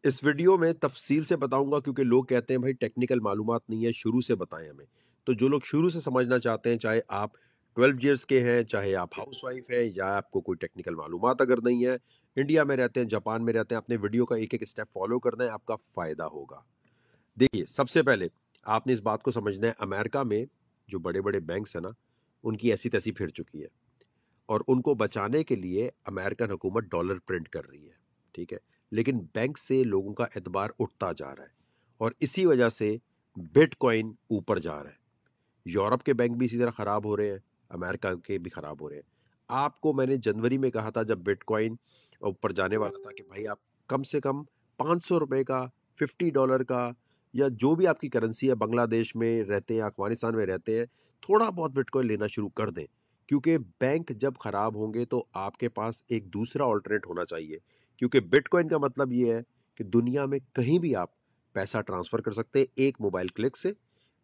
इस वीडियो में तफ़सील से बताऊँगा क्योंकि लोग कहते हैं भाई टेक्निकल मालूमात नहीं है, शुरू से बताएँ हमें। तो जो लोग शुरू से समझना चाहते हैं, चाहे आप 12 इयर्स के हैं, चाहे आप हाउसवाइफ़ हैं या आपको कोई टेक्निकल मालूमात अगर नहीं है, इंडिया में रहते हैं, जापान में रहते हैं, आपने वीडियो का एक-एक स्टेप फ़ॉलो करना है, आपका फ़ायदा होगा। देखिए, सबसे पहले आपने इस बात को समझना है, अमेरिका में जो बड़े-बड़े बैंक्स हैं ना, उनकी ऐसी-तैसी फिर चुकी है। और उनको बचाने के लिए अमेरिकन हुकूमत डॉलर प्रिंट कर रही है, ठीक है? लेकिन बैंक से लोगों का एतबार उठता जा रहा है और इसी वजह से बिटकॉइन ऊपर जा रहा है। यूरोप के बैंक भी इसी तरह खराब हो रहे हैं, अमेरिका के भी खराब हो रहे हैं। आपको मैंने जनवरी में कहा था जब बिटकॉइन ऊपर जाने वाला था कि भाई आप कम से कम ₹500 का, $50 का या जो भी आपकी करेंसी है, बांग्लादेश में रहते हैं, अफ़गानिस्तान में रहते हैं, थोड़ा बहुत बिटकॉइन लेना शुरू कर दें। क्योंकि बैंक जब खराब होंगे तो आपके पास एक दूसरा अल्टरनेट होना चाहिए। क्योंकि बिटकॉइन का मतलब ये है कि दुनिया में कहीं भी आप पैसा ट्रांसफ़र कर सकते हैं एक मोबाइल क्लिक से।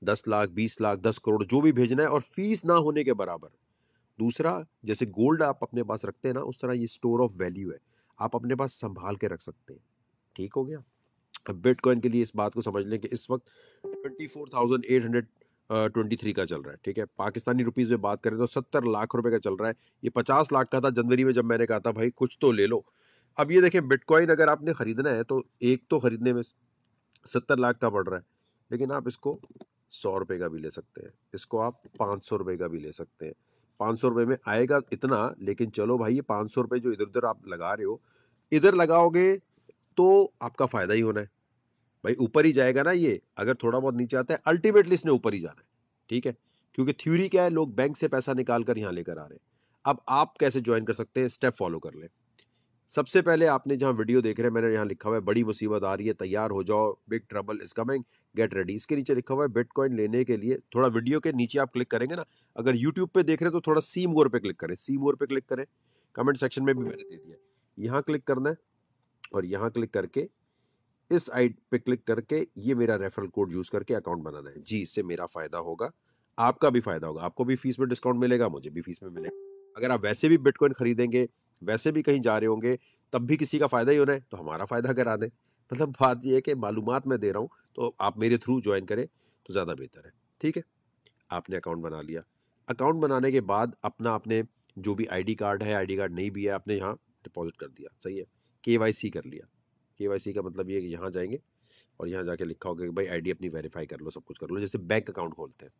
10 लाख, 20 लाख, 10 करोड़ जो भी भेजना है और फीस ना होने के बराबर। दूसरा, जैसे गोल्ड आप अपने पास रखते हैं ना, उस तरह ये स्टोर ऑफ वैल्यू है। आप अपने पास सँभाल के रख सकते हैं। ठीक हो गया? अब बिटकॉइन के लिए इस बात को समझ लें कि इस वक़्त 24,823 का चल रहा है, ठीक है? पाकिस्तानी रुपीज़ में बात करें तो 70 लाख रुपए का चल रहा है। ये 50 लाख का था जनवरी में जब मैंने कहा था भाई कुछ तो ले लो। अब ये देखें बिटकॉइन अगर आपने खरीदना है तो एक तो खरीदने में 70 लाख का पड़ रहा है। लेकिन आप इसको ₹100 का भी ले सकते हैं। इसको आप ₹500 का भी ले सकते हैं। ₹500 में आएगा इतना, लेकिन चलो भाई ये ₹500 जो इधर-उधर आप लगा रहे हो, इधर लगाओगे तो आपका फ़ायदा ही होना है। भाई ऊपर ही जाएगा ना ये, अगर थोड़ा बहुत नीचे आता है अल्टीमेटली इसने ऊपर ही जाना है, ठीक है? क्योंकि थ्योरी क्या है, लोग बैंक से पैसा निकाल कर यहाँ लेकर आ रहे हैं। अब आप कैसे जॉइन कर सकते हैं, स्टेप फॉलो कर लें। सबसे पहले आपने जहाँ वीडियो देख रहे हैं, मैंने यहाँ लिखा हुआ है बड़ी मुसीबत आ रही है, तैयार हो जाओ, big trouble is coming, get ready. इसके नीचे लिखा हुआ है बिटकॉइन लेने के लिए, थोड़ा वीडियो के नीचे आप क्लिक करेंगे ना, अगर यूट्यूब पे देख रहे हैं तो थोड़ा सी मोर पे क्लिक करें, सी मोर पे क्लिक करें, कमेंट सेक्शन में भी मैंने दे दिया है। यहाँ क्लिक करना है और यहाँ क्लिक करके इस आइट पे क्लिक करके ये मेरा रेफरल कोड यूज करके अकाउंट बनाना है जी। इससे मेरा फायदा होगा, आपका भी फायदा होगा, आपको भी फीस में डिस्काउंट मिलेगा, मुझे भी फीस में मिलेगा। अगर आप वैसे भी बिटकॉइन खरीदेंगे, वैसे भी कहीं जा रहे होंगे, तब भी किसी का फायदा ही होना है तो हमारा फायदा करा दें। मतलब बात ये है कि मालूमात मैं दे रहा हूँ, तो आप मेरे थ्रू ज्वाइन करें तो ज़्यादा बेहतर है। ठीक है, आपने अकाउंट बना लिया। अकाउंट बनाने के बाद अपना आपने जो भी आईडी कार्ड है, आईडी कार्ड नहीं भी है, आपने यहाँ डिपॉजिट कर दिया, सही है। केवाईसी कर लिया। केवाईसी का मतलब ये है कि यहाँ जाएंगे और यहाँ जाके लिखा होगा कि भाई आईडी अपनी वेरीफाई कर लो, सब कुछ कर लो, जैसे बैंक अकाउंट खोलते हैं।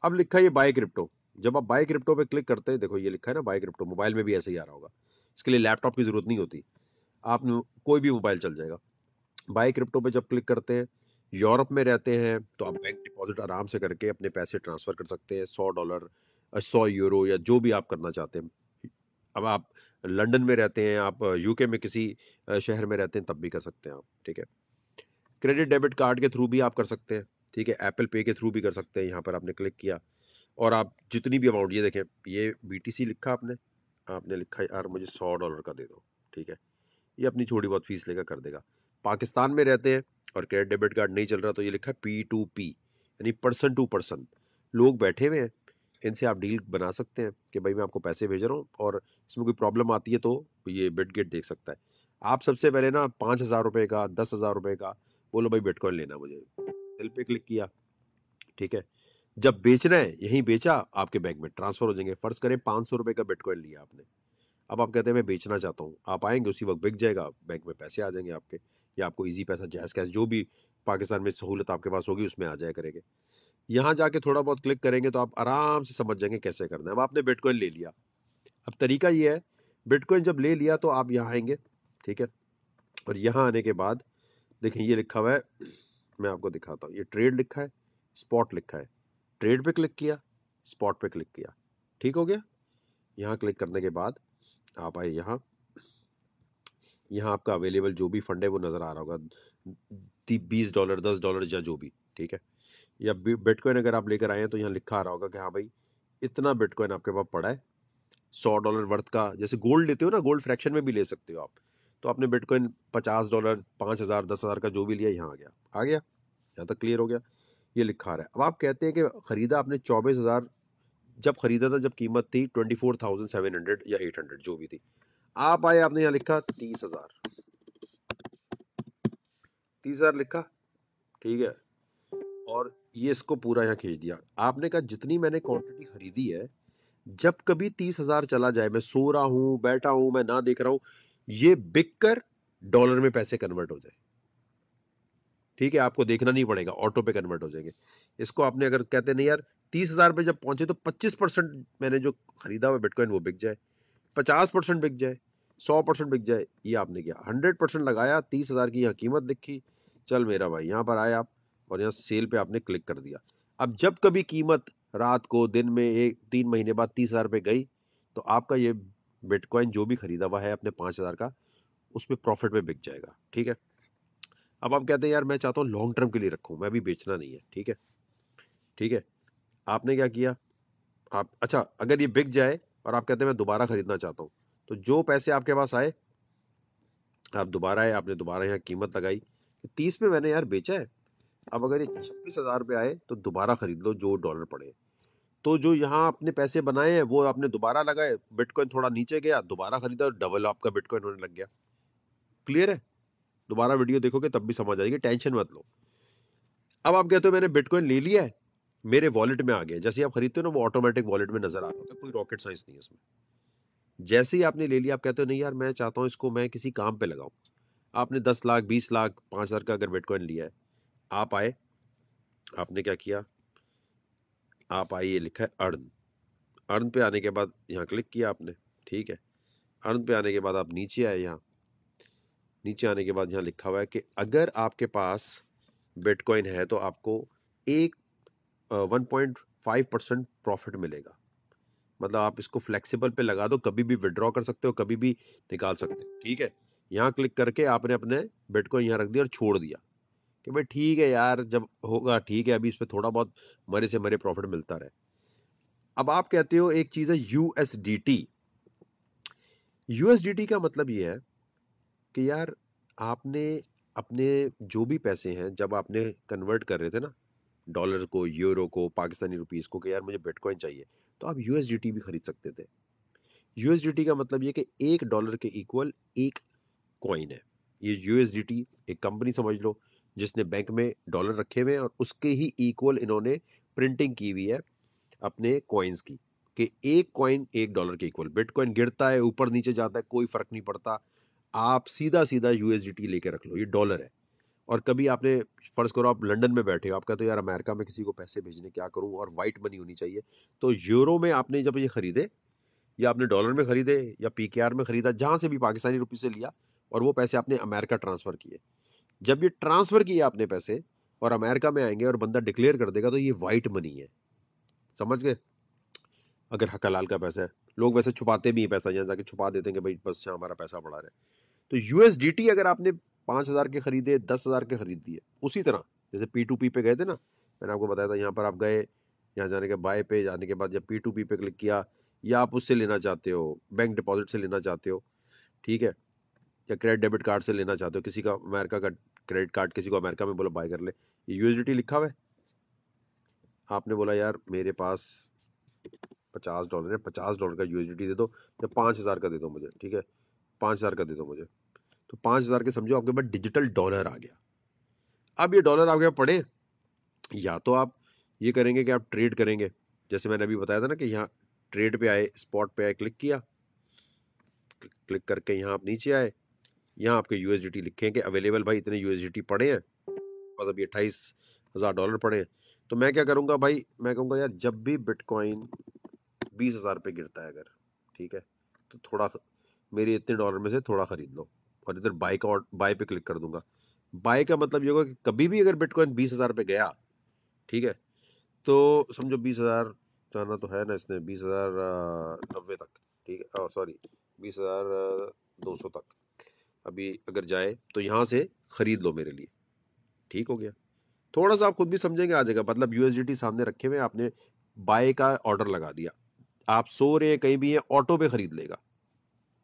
अब लिखा है ये बाय क्रिप्टो। जब आप बाय क्रिप्टो पे क्लिक करते हैं, देखो ये लिखा है ना बाय क्रिप्टो, मोबाइल में भी ऐसे ही आ रहा होगा। इसके लिए लैपटॉप की जरूरत नहीं होती, आप कोई भी मोबाइल चल जाएगा। बाय क्रिप्टो पे जब क्लिक करते हैं, यूरोप में रहते हैं तो आप बैंक डिपॉजिट आराम से करके अपने पैसे ट्रांसफर कर सकते हैं, $100, 100 यूरो या जो भी आप करना चाहते हैं। अब आप लंदन में रहते हैं, आप यूके में किसी शहर में रहते हैं, तब भी कर सकते हैं आप, ठीक है। क्रेडिट डेबिट कार्ड के थ्रू भी आप कर सकते हैं, ठीक है। एप्पल पे के थ्रू भी कर सकते हैं। यहाँ पर आपने क्लिक किया और आप जितनी भी अमाउंट, ये देखें ये बीटीसी लिखा आपने, आपने लिखा यार मुझे $100 का दे दो, ठीक है। ये अपनी थोड़ी बहुत फीस लेकर कर देगा। पाकिस्तान में रहते हैं और क्रेडिट डेबिट कार्ड नहीं चल रहा तो ये लिखा है P2P, यानी पर्सन टू पर्सन। लोग बैठे हुए हैं, इनसे आप डील बना सकते हैं कि भाई मैं आपको पैसे भेज रहा हूँ और इसमें कोई प्रॉब्लम आती है तो ये बिटगेट देख सकता है। आप सबसे पहले ना ₹5,000 का, ₹10,000 का बोलो भाई बिटकॉइन लेना मुझे, सेल पे क्लिक किया, ठीक है। जब बेचना है यहीं बेचा, आपके बैंक में ट्रांसफर हो जाएंगे। फर्ज करें ₹500 का बिटकॉइन लिया आपने, अब आप कहते हैं मैं बेचना चाहता हूँ, आप आएंगे उसी वक्त बिक जाएगा, बैंक में पैसे आ जाएंगे आपके, या आपको इजी पैसा, जैस कैश, जो भी पाकिस्तान में सहूलत आपके पास होगी उसमें आ जाया करेंगे। यहाँ जाके थोड़ा बहुत क्लिक करेंगे तो आप आराम से समझ जाएंगे कैसे करना है। अब आपने बिटकॉइन ले लिया। अब तरीका ये है, बिटकॉइन जब ले लिया तो आप यहाँ आएंगे, ठीक है। और यहाँ आने के बाद देखें ये लिखा हुआ है, मैं आपको दिखाता हूँ, ये ट्रेड लिखा है, स्पॉट लिखा है। ट्रेड पे क्लिक किया, स्पॉट पे क्लिक किया, ठीक हो गया। यहाँ क्लिक करने के बाद आप आए यहाँ, यहाँ आपका अवेलेबल जो भी फंड है वो नज़र आ रहा होगा, $20, $10 या जो भी, ठीक है। या बिटकॉइन अगर आप लेकर आए हैं तो यहाँ लिखा आ रहा होगा कि हाँ भाई इतना बिटकॉइन आपके पास पड़ा है, $100 वर्थ का। जैसे गोल्ड लेते हो ना, गोल्ड फ्रैक्शन में भी ले सकते हो आप। तो आपने बिटकॉइन $50, 5,000, 10,000 का जो भी लिया, यहाँ आ गया, आ गया। यहाँ तक क्लियर हो गया। ये लिखा आ रहा है। अब आप कहते हैं कि खरीदा आपने 24,000, जब खरीदा था जब कीमत थी 24,700 या 800 जो भी थी। आप आए, आपने यहाँ लिखा 30,000, 30,000 लिखा, ठीक है, और ये इसको पूरा यहाँ खींच दिया। आपने कहा जितनी मैंने क्वांटिटी खरीदी है, जब कभी 30,000 चला जाए, मैं सो रहा हूं, बैठा हूं, मैं ना देख रहा हूं, ये बिक कर डॉलर में पैसे कन्वर्ट हो जाए, ठीक है, आपको देखना नहीं पड़ेगा, ऑटो पे कन्वर्ट हो जाएंगे। इसको आपने अगर कहते नहीं यार 30,000 पे जब पहुंचे तो 25% मैंने जो खरीदा हुआ बिटकॉइन वो बिक जाए, 50% बिक जाए, 100% बिक जाए, ये आपने किया। 100% लगाया, 30,000 की यहाँ कीमत दिखी, चल मेरा भाई यहाँ पर आए आप, और यहाँ सेल पे आपने क्लिक कर दिया। अब जब कभी कीमत रात को, दिन में, 3 महीने बाद 30,000 पे गई, तो आपका ये बिटकॉइन जो भी खरीदा हुआ है अपने 5,000 का, उसमें प्रॉफिट में बिक जाएगा, ठीक है। अब आप कहते हैं यार मैं चाहता हूँ लॉन्ग टर्म के लिए रखूँ, मैं अभी बेचना नहीं है, ठीक है, ठीक है। आपने क्या किया, आप अच्छा अगर ये बिक जाए और आप कहते हैं मैं दोबारा खरीदना चाहता हूँ, तो जो पैसे आपके पास आए, आप दोबारा आए, आपने दोबारा यहाँ कीमत लगाई, 30 पे मैंने यार बेचा है, अब अगर ये 26,000 पे आए तो दोबारा खरीद लो जो डॉलर पड़े। तो जो यहाँ आपने पैसे बनाए हैं वो आपने दोबारा लगाए, बिटकॉइन थोड़ा नीचे गया, दोबारा खरीदा, डबल आपका बिटकॉइन होने लग गया। क्लियर है? दोबारा वीडियो देखोगे तब भी समझ आएगी, टेंशन मत लो। अब आप कहते हो मैंने बिटकॉइन ले लिया है, मेरे वॉलेट में आ गया, जैसे आप खरीदते हो ना वो ऑटोमेटिक वॉलेट में नजर आ रहा होता है, कोई रॉकेट साइंस नहीं है इसमें। जैसे ही आपने ले लिया, आप कहते हो नहीं यार मैं चाहता हूँ इसको मैं किसी काम पे लगाऊं। आपने 10 लाख, 20 लाख, 5,000 का अगर बिटकॉइन लिया है, आप आए, आपने क्या किया, आप आइए, लिखा है अर्न। अर्न पे आने के बाद यहाँ क्लिक किया आपने, ठीक है। अर्न पे आने के बाद आप नीचे आए, यहाँ नीचे आने के बाद यहाँ लिखा हुआ है कि अगर आपके पास बिटकॉइन है तो आपको एक 1.5% प्रॉफिट मिलेगा। मतलब आप इसको फ्लेक्सिबल पे लगा दो, कभी भी विड्रॉ कर सकते हो, कभी भी निकाल सकते हो, ठीक है। यहाँ क्लिक करके आपने अपने बिटकॉइन यहाँ रख दिया और छोड़ दिया कि भाई ठीक है यार, जब होगा ठीक है, अभी इस पर थोड़ा बहुत मरे से मरे प्रॉफिट मिलता रहे। अब आप कहते हो एक चीज है यूएसडीटी। यूएसडीटी का मतलब ये है कि यार आपने अपने जो भी पैसे हैं, जब आपने कन्वर्ट कर रहे थे ना डॉलर को, यूरो को, पाकिस्तानी रुपीस को, कि यार मुझे बिटकॉइन चाहिए, तो आप यूएसडीटी भी खरीद सकते थे। यूएसडीटी का मतलब ये कि $1 के इक्वल एक कॉइन है। ये यूएसडीटी एक कंपनी समझ लो जिसने बैंक में डॉलर रखे हुए हैं और उसके ही इक्वल इन्होंने प्रिंटिंग की हुई है अपने कॉइन्स की, कि एक कॉइन $1 के इक्वल। बिटकॉइन गिरता है, ऊपर नीचे जाता है, कोई फर्क नहीं पड़ता, आप सीधा सीधा यूएसडीटी लेके रख लो, ये डॉलर है। और कभी आपने, फर्ज करो आप लंदन में बैठे हो, आप कहते हो यार अमेरिका में किसी को पैसे भेजने क्या करूं, और वाइट मनी होनी चाहिए, तो यूरो में आपने जब ये खरीदे, या आपने डॉलर में खरीदे, या पीकेआर में खरीदा, जहां से भी पाकिस्तानी रुपये से लिया, और वो पैसे आपने अमेरिका ट्रांसफर किए, जब ये ट्रांसफर किए आपने पैसे और अमेरिका में आएंगे और बंदा डिक्लेयर कर देगा, तो ये वाइट मनी है। समझ गए? अगर हलाल का पैसा है, लोग वैसे छुपाते भी हैं पैसा, यहाँ जाके छुपा देते हैं कि भाई बस हमारा पैसा पड़ा रहे। तो यूएसडीटी अगर आपने 5,000 के खरीदे, 10,000 के खरीद दिए, उसी तरह जैसे P2P पे गए थे ना, मैंने आपको बताया था, यहाँ पर आप गए, यहाँ जाने के बाय पे जाने के बाद जब P2P पे क्लिक किया, या आप उससे लेना चाहते हो, बैंक डिपॉजिट से लेना चाहते हो, ठीक है, या क्रेडिट डेबिट कार्ड से लेना चाहते हो, किसी का अमेरिका का क्रेडिट कार्ड, किसी को अमेरिका में बोला बाय कर ले, ये यूएसडीटी लिखा हुआ है। आपने बोला यार मेरे पास $50 है, $50 का यूएसडीटी दे दो, या 5,000 का दे दो मुझे, ठीक है, 5,000 का दे दो मुझे, तो 5,000 के समझो आपके पास डिजिटल डॉलर आ गया। अब ये डॉलर आपके पड़े, या तो आप ये करेंगे कि आप ट्रेड करेंगे, जैसे मैंने अभी बताया था ना कि यहाँ ट्रेड पे आए, स्पॉट पे आए, क्लिक किया, क्लिक करके यहाँ आप नीचे आए, यहाँ आपके यूएसडीटी लिखे कि अवेलेबल, भाई इतने यूएसडीटी पड़े हैं, बस अभी $28,000 पड़े हैं। तो मैं क्या करूँगा भाई, मैं कहूँगा यार जब भी बिटकॉइन 20,000 पे गिरता है अगर, ठीक है, तो थोड़ा मेरे इतने डॉलर में से थोड़ा खरीद लो, और इधर बाय का, बाय पे क्लिक कर दूंगा। बाय का मतलब ये होगा कि कभी भी अगर बिटकॉइन 20,000 पे गया, ठीक है, तो समझो 20,000 जाना तो है ना इसने, 20,090 तक, ठीक है, सॉरी 20,200 तक अभी अगर जाए, तो यहाँ से खरीद लो मेरे लिए, ठीक हो गया। थोड़ा सा आप खुद भी समझेंगे आ जाएगा, मतलब यूएसडीटी सामने रखे हुए आपने बाय का ऑर्डर लगा दिया, आप सो रहे हैं कहीं भी हैं, ऑटो पे खरीद लेगा।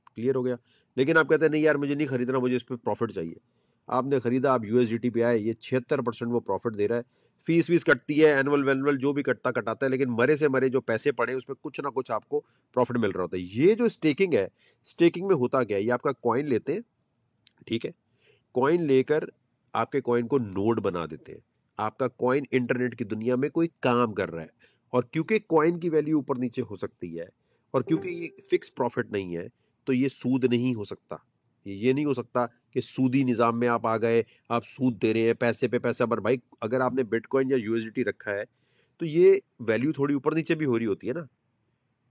क्लियर हो गया? लेकिन आप कहते हैं नहीं यार मुझे नहीं खरीदना, मुझे इस पर प्रॉफिट चाहिए। आपने खरीदा, आप यूएसडीटी पे आए, ये 76% वो प्रॉफिट दे रहा है। फीस वीस कटती है, एनुअल वैनुअल जो भी कटता कटाता है, लेकिन मरे से मरे जो पैसे पड़े उसमें कुछ ना कुछ आपको प्रॉफिट मिल रहा होता है। ये जो स्टेकिंग है, स्टेकिंग में होता क्या है, ये आपका कॉइन लेते हैं, ठीक है, कॉइन लेकर आपके कॉइन को नोड बना देते हैं। आपका कॉइन इंटरनेट की दुनिया में कोई काम कर रहा है, और क्योंकि कॉइन की वैल्यू ऊपर नीचे हो सकती है, और क्योंकि ये फिक्स प्रॉफिट नहीं है, तो ये सूद नहीं हो सकता। ये नहीं हो सकता कि सूदी निज़ाम में आप आ गए, आप सूद दे रहे हैं पैसे पे पैसा। पर भाई अगर आपने बिटकॉइन या यूएसडीटी रखा है, तो ये वैल्यू थोड़ी ऊपर नीचे भी हो रही होती है ना।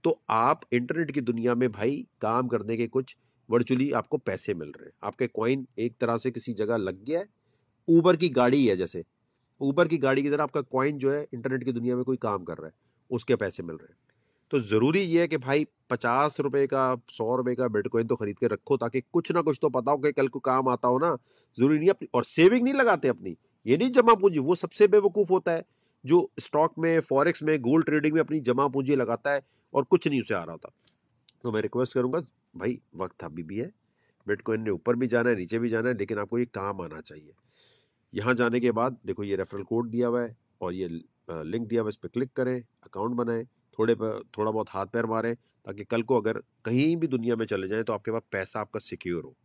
तो आप इंटरनेट की दुनिया में भाई काम करने के कुछ वर्चुअली आपको पैसे मिल रहे हैं। आपके कॉइन एक तरह से किसी जगह लग गया है, ऊबर की गाड़ी है जैसे, ऊबर की गाड़ी की तरह आपका कॉइन जो है इंटरनेट की दुनिया में कोई काम कर रहा है, उसके पैसे मिल रहे हैं। तो ज़रूरी ये है कि भाई 50 रुपए का, 100 रुपए का बिटकॉइन तो खरीद के रखो, ताकि कुछ ना कुछ तो पता हो कि कल को काम आता हो ना। जरूरी नहीं अपनी, और सेविंग नहीं लगाते अपनी, ये नहीं जमा पूंजी। वो सबसे बेवकूफ होता है जो स्टॉक में, फॉरेक्स में, गोल्ड ट्रेडिंग में अपनी जमा पूंजी लगाता है और कुछ नहीं उसे आ रहा होता। तो मैं रिक्वेस्ट करूंगा भाई, वक्त अभी भी है, बिटकॉइन ने ऊपर भी जाना है, नीचे भी जाना है, लेकिन आपको ये काम आना चाहिए। यहाँ जाने के बाद देखो ये रेफरल कोड दिया हुआ है और ये लिंक दिया हुआ है, इस पर क्लिक करें, अकाउंट बनाएं, थोड़ा बहुत हाथ पैर मारें, ताकि कल को अगर कहीं भी दुनिया में चले जाएं तो आपके पास पैसा आपका सिक्योर हो।